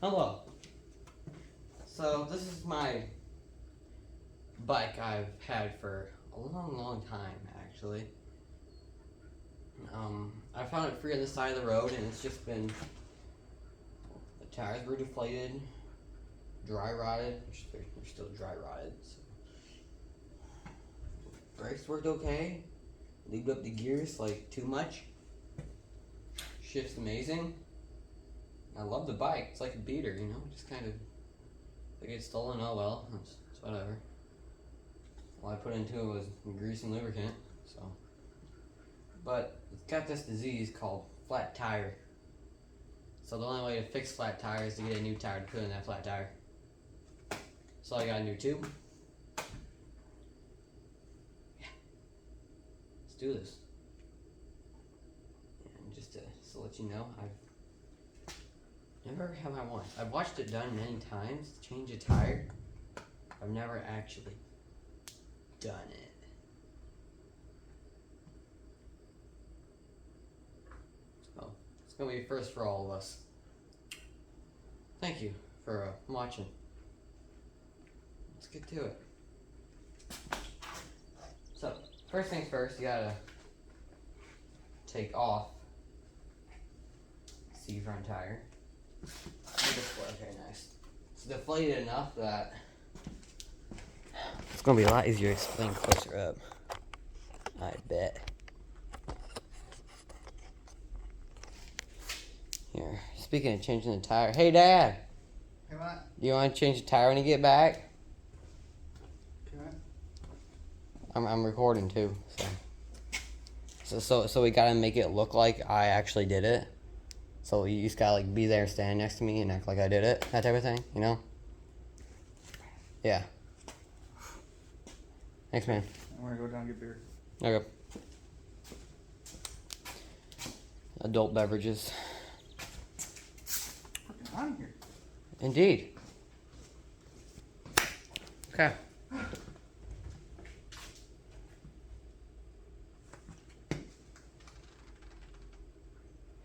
Hello. So this is my bike I've had for a long time, actually. I found it free on the side of the road, and it's just been, the tires were deflated, dry rotted. They're still dry rotted. So. Brakes worked okay. Lubed up the gears like too much. Shift's amazing. I love the bike. It's like a beater, you know. Just kind of, if it gets stolen, oh well. It's whatever. All I put into it was grease and lubricant. So, but it's got this disease called flat tire. So the only way to fix flat tire is to get a new tire to put in that flat tire. So I got a new tube. Yeah. Let's do this. And just to let you know, I've never have I once. I've watched it done many times to change a tire. I've never actually done it. So it's gonna be a first for all of us. Thank you for watching. Let's get to it. So first things first, you gotta take off the front tire. Okay, nice. It's deflated enough that it's gonna be a lot easier to explain closer up. I bet. Here, speaking of changing the tire, hey Dad. Hey, what? Do you want to change the tire when you get back? Okay. I'm recording too, so we gotta make it look like I actually did it. So you just gotta like be there, stand next to me, and act like I did it, that type of thing, you know? Yeah. Thanks, man. I'm gonna go down and get beer. Okay. Adult beverages. Freaking on here. Indeed. Okay.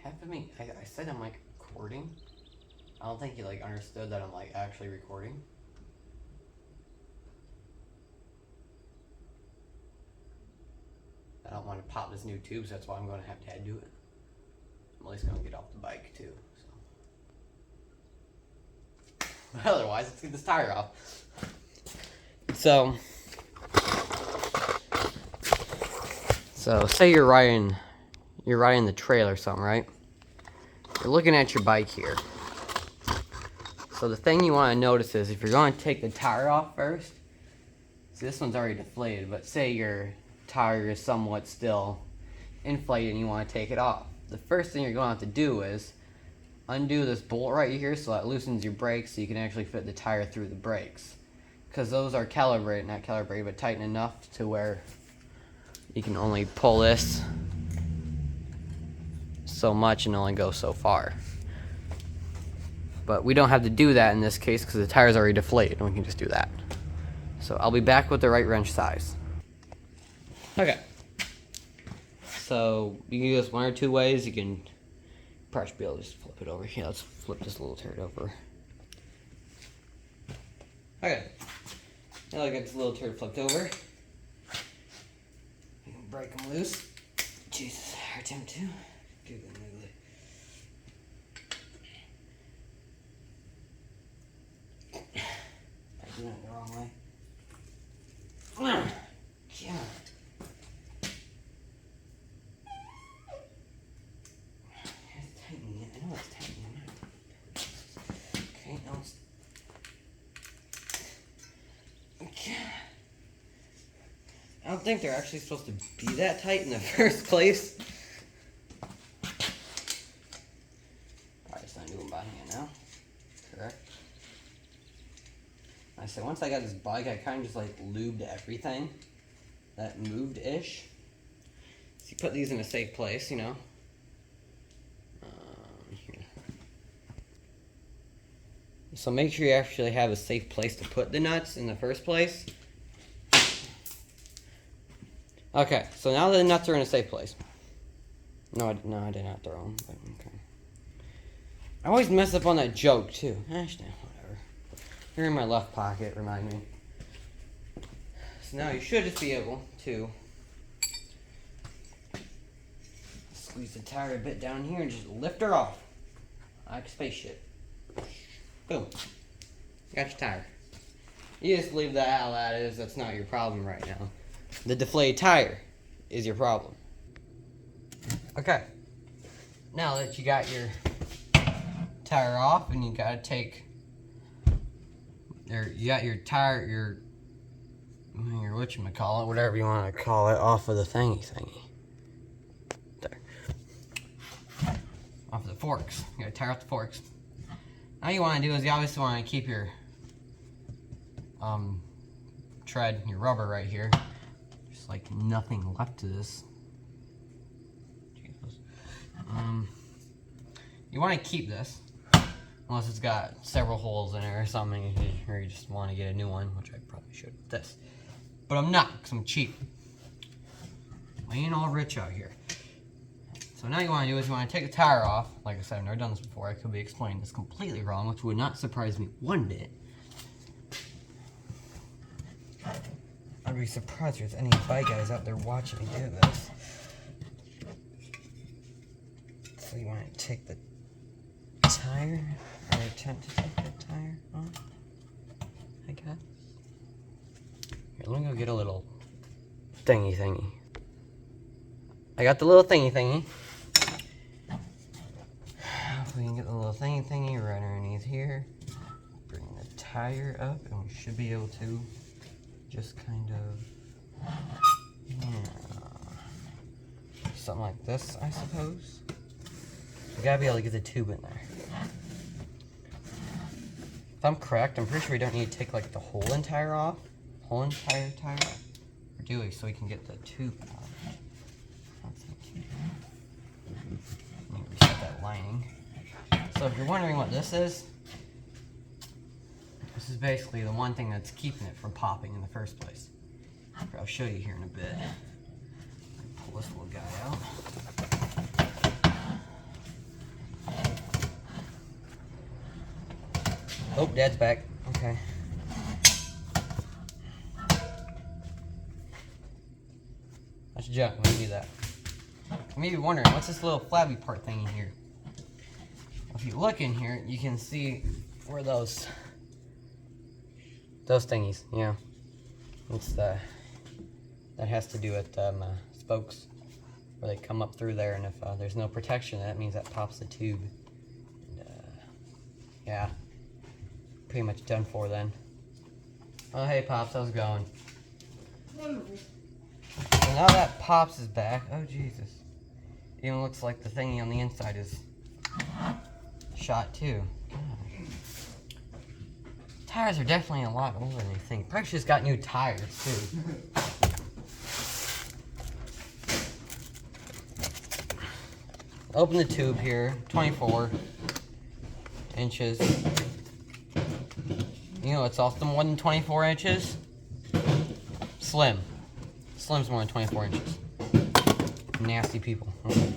Half of me, I said I'm like recording. I don't think you like understood that I'm like actually recording. I don't want to pop this new tube, so that's why I'm going to have Dad do it. I'm at least going to get off the bike too. So. But otherwise, let's get this tire off. So say you're riding the trail or something, right? You're looking at your bike here. So the thing you want to notice is if you're going to take the tire off first, see this one's already deflated, but say your tire is somewhat still inflated and you want to take it off. The first thing you're going to have to do is undo this bolt right here so that loosens your brakes so you can actually fit the tire through the brakes. Because those are calibrated, not calibrated, but tight enough to where you can only pull this so much and only go so far. But we don't have to do that in this case because the tire's already deflated and we can just do that. So I'll be back with the right wrench size. Okay. So you can do this one or two ways. You can probably be able to just flip it over. Here, let's flip this little turd over. Okay. Now I got this little turd flipped over. You can break them loose. Jesus, hurt him too. Good and ugly. I do it the wrong way. Yeah. It's tightening it. I know it's tightening it. Okay, now it's. Okay. I don't think they're actually supposed to be that tight in the first place. Probably just undo them by hand now. Correct. I said once I got this bike, I kind of just like lubed everything that moved-ish. So you put these in a safe place, you know. Here. So make sure you actually have a safe place to put the nuts in the first place. Okay, so now the nuts are in a safe place. No, I did not throw them. But okay. I always mess up on that joke too. Whatever. You're in my left pocket, remind me. So now you should just be able to squeeze the tire a bit down here and just lift her off. Like a spaceship. Boom. Got your tire. You just leave that how that is. That's not your problem right now. The deflated tire is your problem. Okay. Now that you got your tire off and you gotta take, you got your tire, your whatchamacallit, whatever you want to call it, off of the thingy. There. Off of the forks. You gotta tire off the forks. All you want to do is you obviously want to keep your tread, your rubber right here. There's like nothing left to this. You want to keep this, unless it's got several holes in it or something, or you just want to get a new one, which I probably should with this. But I'm not, because I'm cheap. I ain't all rich out here. So now you want to do is you want to take the tire off. Like I said, I've never done this before. I could be explaining this completely wrong, which would not surprise me one bit. I'd be surprised if there's any bike guys out there watching me do this. So you want to take the tire, or attempt to take the tire off, I guess. Here, let me go get a little thingy. I got the little thingy. If we can get the little thingy right underneath here, bring the tire up, and we should be able to just kind of, something like this, I suppose. We gotta be able to get the tube in there. If I'm correct, I'm pretty sure we don't need to take like the whole entire tire off. Or do we? So we can get the tube out. That's the tube. Let me reset that lining. So if you're wondering what this is basically the one thing that's keeping it from popping in the first place. I'll show you here in a bit. Pull this little guy out. Oh, Dad's back. Okay. That's junk. I'm gonna do that. You may be wondering, what's this little flabby part thing in here? If you look in here, you can see where those thingies, yeah. It's that has to do with spokes, where they come up through there, and if there's no protection, that means that pops the tube. And, yeah. Pretty much done for then. Oh, hey Pops, how's it going? Wonderful. So now that Pops is back, oh Jesus. Even looks like the thingy on the inside is shot too. Gosh. Tires are definitely a lot older than you think. Probably just got new tires too. Open the tube here, 24 inches. You know, it's also more than 24 inches. Slim. Slim's more than 24 inches. Nasty people. Okay.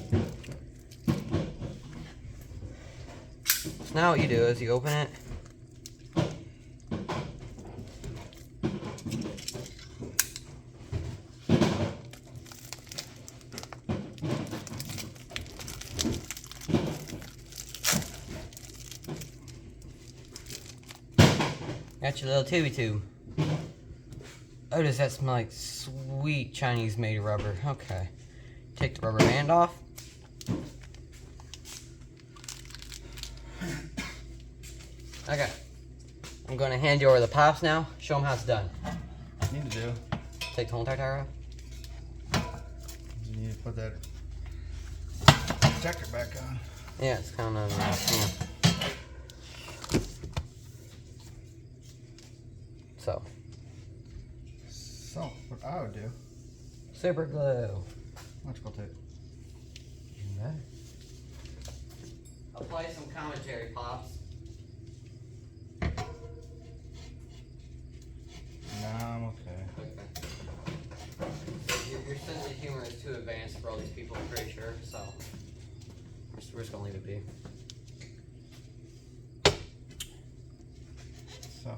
So now what you do is you open it. Got your little tubey tube. Oh, does that smell like sweet Chinese made rubber? Okay. Take the rubber band off. Okay. I'm going to hand you over the Pops now. Show them how it's done. What you need to do, Take the whole entire tire off. you need to put that protector back on. Yeah, it's kind of, yeah. So, what I would do, Super glue. electrical tape. Even better. Apply some commentary, Pops. Nah, I'm okay. Okay. Your sense of humor is too advanced for all these people, I'm pretty sure, so we're just gonna leave it be. So.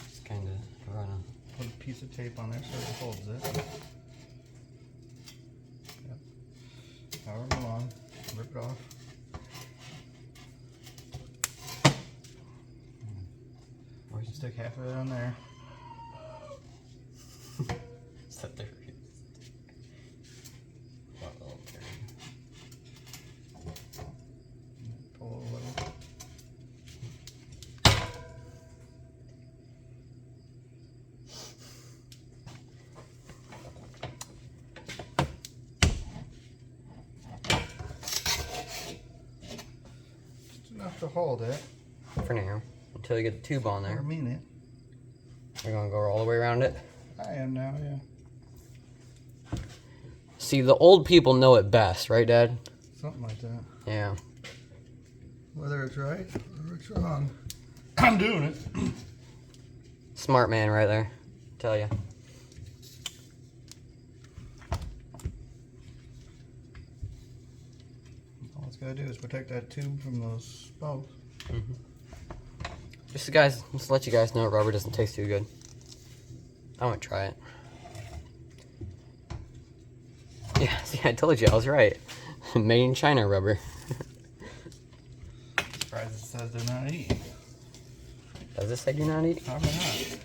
Just kind of running. Put a piece of tape on there so it holds it. Yep. However long, rip it off. Or you can stick half of it on there. Set there. Pull a little. Just enough to hold it For now, until you get the tube on for there. a minute. You're gonna go all the way around it. I am now, yeah. See, the old people know it best, right, Dad? Something like that. Yeah. Whether it's right or it's wrong, I'm doing it. Smart man right there. Tell ya. All it's gotta do is protect that tube from those spokes. Just to let you guys know, rubber doesn't taste too good. I want to try it. Yeah, see, I told you I was right. Made in China rubber. Surprised it says they're not eating. Does it say do not eat? Probably not.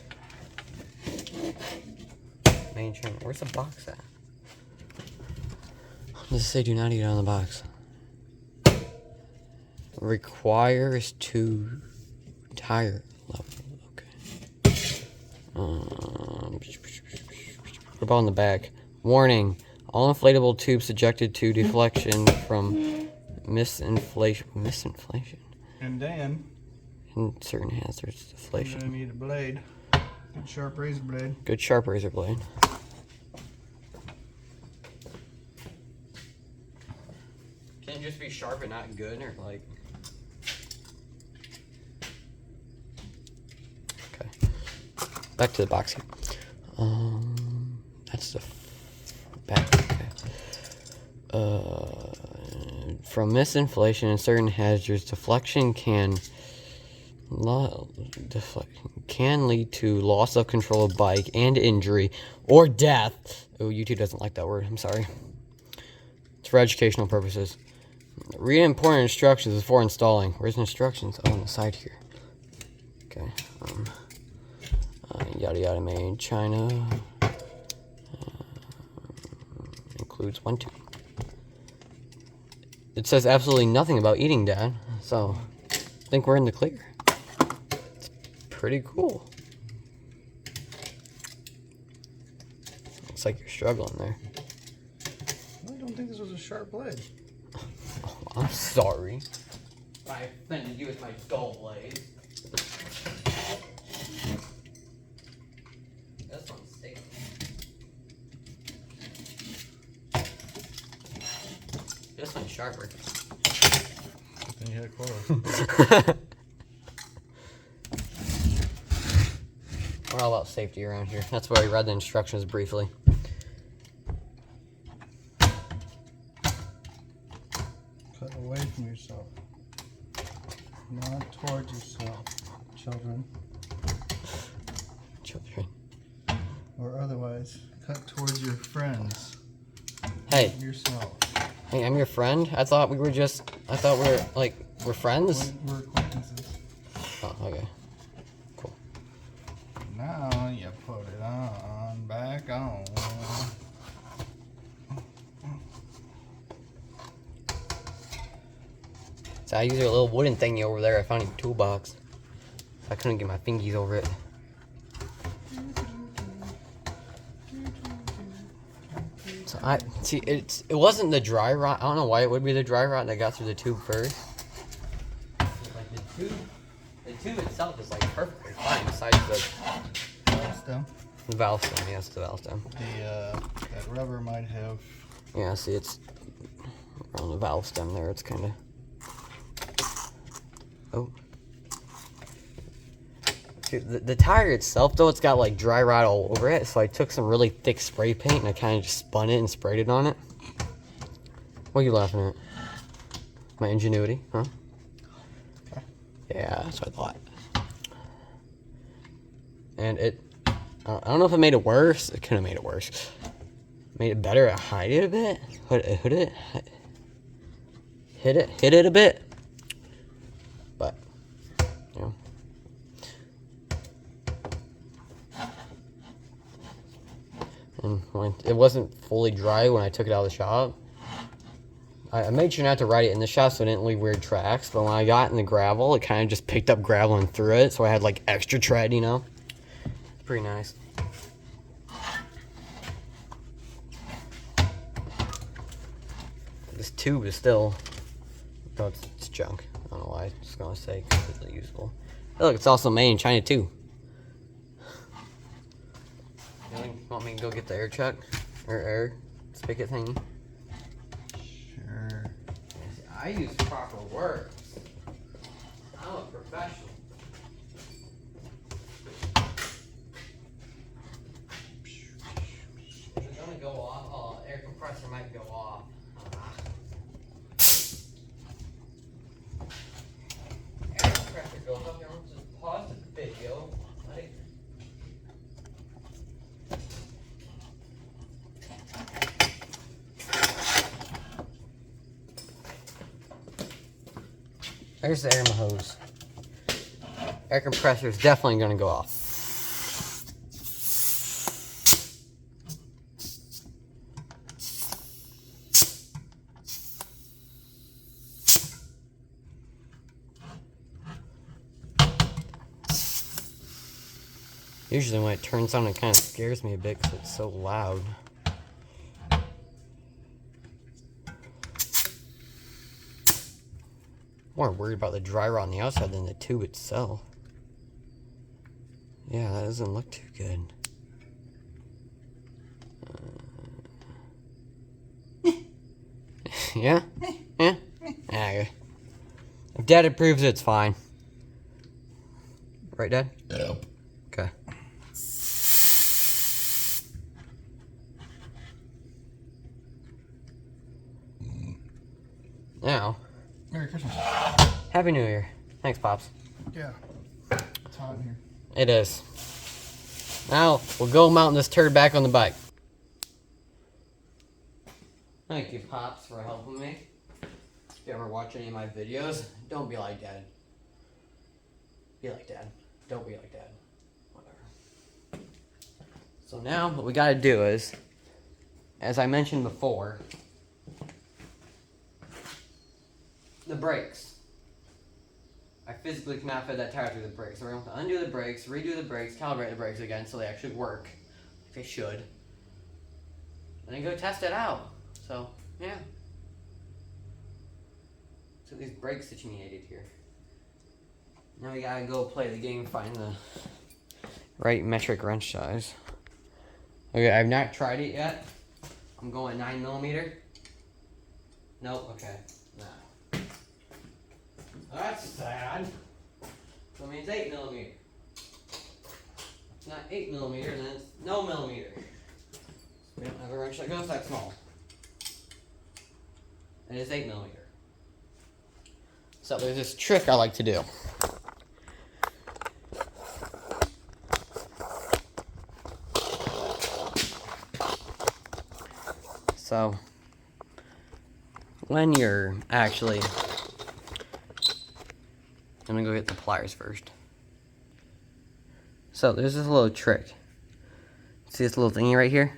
Made in China. Where's the box at? Does it say do not eat on the box? Requires to tire level. Okay. What about on the back? Warning. All inflatable tubes subjected to deflection from misinflation. And then And certain hazards, you're deflation. gonna need a blade. Good sharp razor blade. Good sharp razor blade. Can it just be sharp and not good, or like? Okay. Back to the box here. That's the back. Okay. From misinflation and certain hazards, deflection can lead to loss of control of bike and injury or death. Oh, YouTube doesn't like that word. I'm sorry. It's for educational purposes. Read important instructions before installing. Where's the instructions? Oh, on the side here. Okay. Yada yada, made in China. Includes 1, 2. It says absolutely nothing about eating, Dad. So, I think we're in the clear. It's pretty cool. Looks like you're struggling there. I don't think this was a sharp blade. Oh, I'm sorry. I offended you with my dull blade. This one's sticking. This one's sharper. Then you hit it close. We're all about safety around here. That's why I read the instructions briefly. Cut away from yourself. Not towards yourself, children. Children. Or otherwise, cut towards your friends. Hey, Yourself. hey, I'm your friend? I thought we were we're friends? We're acquaintances. Oh, okay. Cool. Now you put it on, back on. So I use a little wooden thingy over there I found in the toolbox. I couldn't get my fingies over it. So it wasn't the dry rot. I don't know why it would be the dry rot that got through the tube first. Like the tube itself is like perfectly fine besides Stem. the valve stem. Yes, the valve stem. That rubber might have. Yeah, see, it's around the valve stem there. It's kind of. Oh. Dude, the tire itself, though, it's got like dry rot all over it. So I took some really thick spray paint and I kind of just spun it and sprayed it on it. What are you laughing at? My ingenuity, huh? Yeah, that's what I thought. And I don't know if it made it worse. It could have made it worse. Made it better at hide it a bit. Hit it a bit. But, you know. And when it wasn't fully dry when I took it out of the shop. I made sure not to ride it in the shop so it didn't leave weird tracks. But when I got in the gravel, it kind of just picked up gravel and threw it. So I had like extra tread, you know. It's pretty nice. This tube is still, no, it's junk. I don't know why. I'm just gonna say completely useful. Hey, look, it's also made in China too. You want me to go get the air chuck or air spigot thingy? Sure. I use proper words. I'm a professional. It's gonna go off. Oh, air compressor might go off. Air compressor goes up here. Just pause the video. Like, there's the air in the hose. Air compressor is definitely going to go off. Usually when it turns on, it kind of scares me a bit because it's so loud. More worried about the dry rot on the outside than the tube itself. Yeah, that doesn't look too good. Yeah? Yeah? Okay. If Dad approves it, it's fine. Right, Dad? Yeah. Okay. Now, Merry Christmas. Happy New Year. Thanks, Pops. Yeah. It's hot in here. It is. Now, we'll go mounting this turd back on the bike. Thank you, Pops, for helping me. If you ever watch any of my videos, don't be like Dad. Be like Dad. Don't be like Dad. Whatever. So now, what we gotta do is, as I mentioned before, the brakes. I physically cannot fit that tire through the brakes. So we're going to undo the brakes, redo the brakes, calibrate the brakes again so they actually work. Like they should. And then go test it out. So, yeah. So these brakes that you needed here. Now we gotta go play the game, find the right metric wrench size. Okay, I've not tried it yet. I'm going 9mm. Nope, okay. Nah. That's sad. So it means 8mm. It's not 8mm, then it's no millimeter. We don't have a wrench that goes that small. It is 8mm. So there's this trick I like to do. So when you're actually, I'm gonna go get the pliers first. So there's this little trick. See this little thingy right here?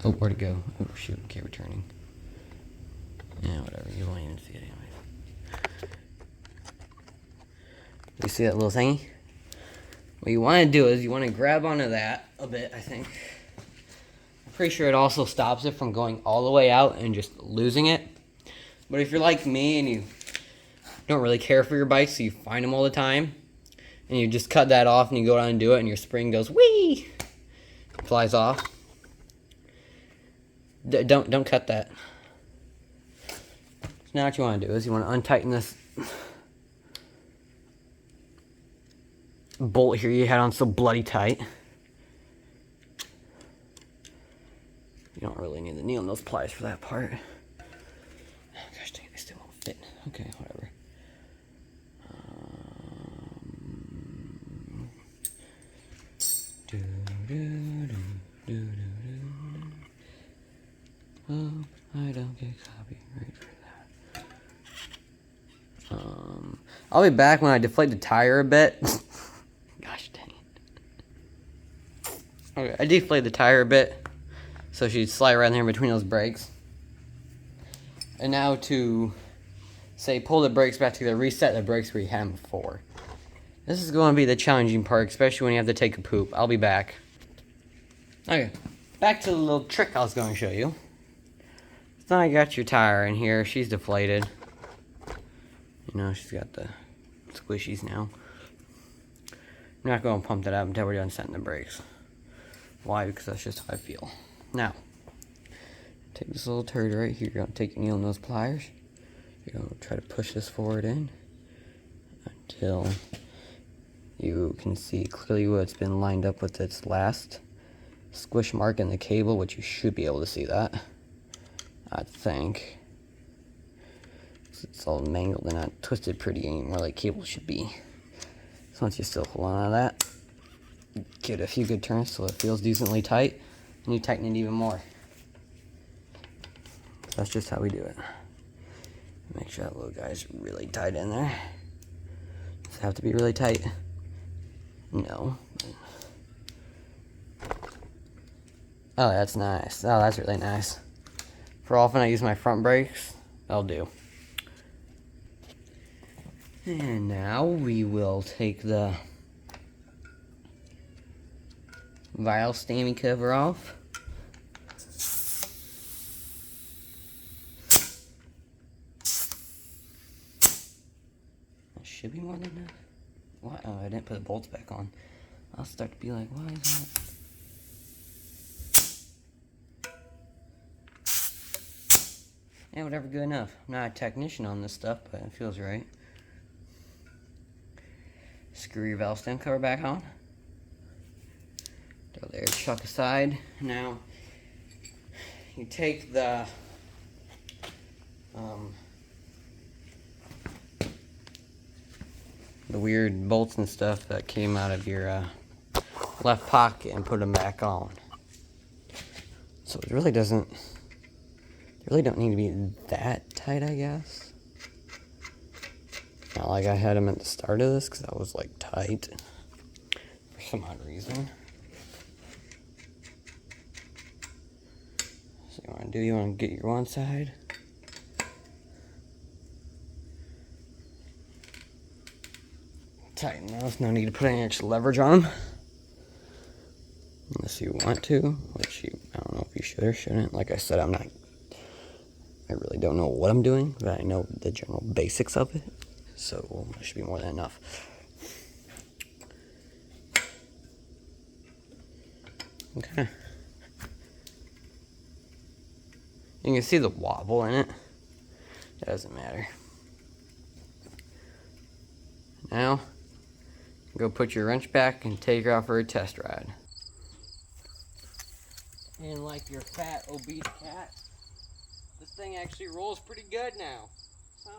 Oh, where'd it go? Oh shoot, okay, returning. Yeah, whatever, you won't even see it anyway. You see that little thingy? What you want to do is you want to grab onto that a bit, I think. I'm pretty sure it also stops it from going all the way out and just losing it. But if you're like me and you don't really care for your bikes, so you find them all the time, and you just cut that off and you go down and do it and your spring goes whee, flies off. Don't cut that. So now what you want to do is you want to untighten this bolt here you had on so bloody tight. You don't really need the needle nose pliers for that part. Oh, gosh dang, they still won't fit. Okay, whatever. Oh, I don't get copyright for that. I'll be back when I deflate the tire a bit. Gosh dang it. Okay, I deflated the tire a bit, so she'd slide right in there between those brakes. And now to, say, pull the brakes back together, reset the brakes where you had them before. This is going to be the challenging part, especially when you have to take a poop. I'll be back. Okay, back to the little trick I was going to show you. So now I got your tire in here. She's deflated. You know, she's got the squishies now. I'm not going to pump that up until we're done setting the brakes. Why? Because that's just how I feel. Now, take this little turd right here. You're going to take your needle nose pliers. You're going to try to push this forward in until you can see clearly what's been lined up with its last squish mark in the cable, which you should be able to see that, I think. It's all mangled and not twisted pretty anymore like cable should be. So once you still hold on to that, give it a few good turns so it feels decently tight, and you tighten it even more. So that's just how we do it. Make sure that little guy's really tight in there. Does it have to be really tight? No. Oh, that's nice. Oh, that's really nice. For often I use my front brakes, that'll do. And now we will take the vinyl stammy cover off. That should be more than enough. What? Oh, I didn't put the bolts back on. I'll start to be like, why is that? Yeah, whatever, good enough. I'm not a technician on this stuff, but it feels right. Screw your valve stem cover back on. Throw the air chuck aside. Now, you take the weird bolts and stuff that came out of your left pocket and put them back on. So it really doesn't, they really don't need to be that tight, I guess. Not like I had them at the start of this, because I was like tight for some odd reason. So you want to do, you want to get your one side. Tighten those, no need to put any extra leverage on them. Unless you want to, which you, I don't know if you should or shouldn't. Like I said, I really don't know what I'm doing, but I know the general basics of it. So it should be more than enough. Okay. You can see the wobble in it. That doesn't matter. Now, go put your wrench back and take her out for a test ride. And like your fat, obese cat, this thing actually rolls pretty good now. So.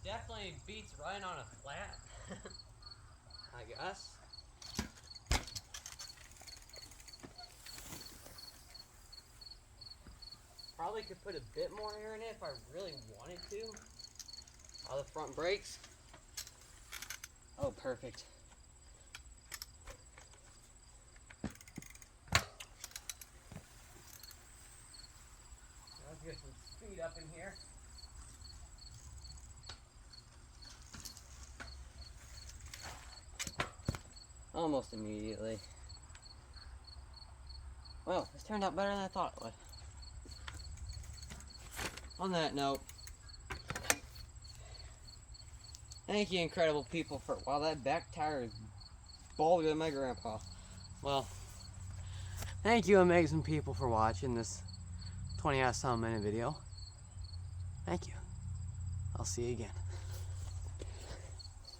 Definitely beats riding on a flat, I guess. Probably could put a bit more air in it if I really wanted to. All the front brakes. Oh, perfect. Let's get some speed up in here. Almost immediately. Well, this turned out better than I thought it would. On that note, thank you, incredible people, for, wow, that back tire is bolder than my grandpa. Well, thank you, amazing people, for watching this 20-some minute video. Thank you. I'll see you again.